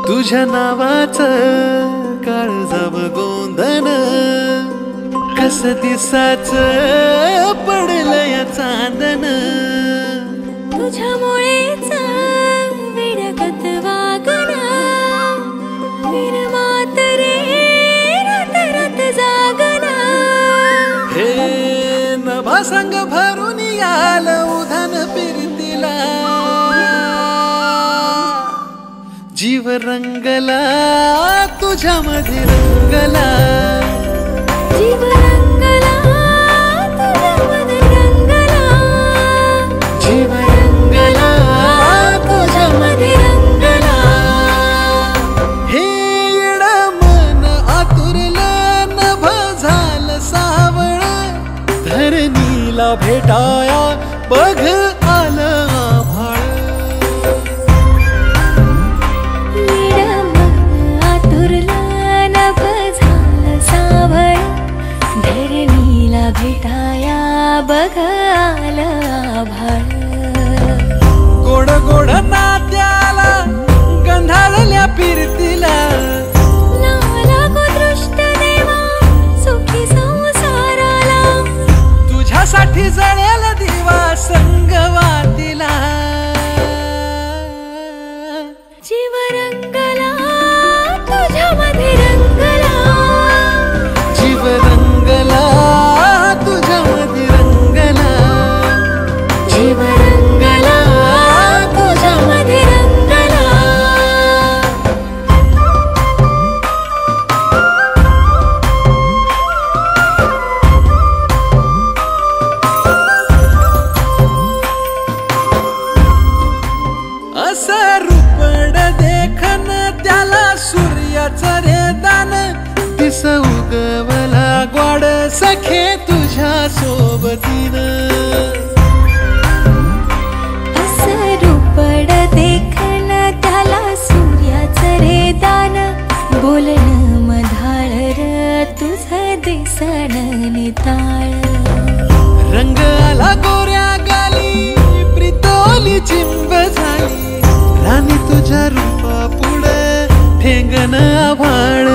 तुझ्या नावाचं काळजाव गोंधन कस दिसाच पडलंय चांदन तुझ्यामुळेच विडगत वागना विरमात रे रात रात जागना हे नभा संग भरून याल उधान फिरतीला जीव रंगला तुझ्यामध्ये रंगला जीव रंगला तुझ्यामध्ये रंगला जीव रंगला तुझ्यामध्ये रंगला हे येडं मन आतुरलं नभ झालं सावळ धरणीला भेटाया बघ आलं आभाळ भेटाया बघ आलं आभाळ गोड गोड नात्याला गंधाळल्या फिरतीला लागो दृष्ट देवा सुखी संसाराला तुझ्यासाठी जळेल दिवा संगवातीला जीव रंगला तुझ्यामध्ये रंगला जीव रंगला तुझ्यामध्ये रंगला जीव रंगला तुझ्यामध्ये रंगला असं रूपड देखन त्याला सूर्याचं रे दान दिस उगवला ग्वाड सखे तुझ्या सोबतीनं असं रूपड देखन त्याला सूर्याचं रे दान बोलणं मधाळ र तुझं दिसण निताळ रंग आला गोऱ्या गाली प्रितोली चिंब झाली राणी तुझ्या रूपा पुढे ठेंगण आभाळ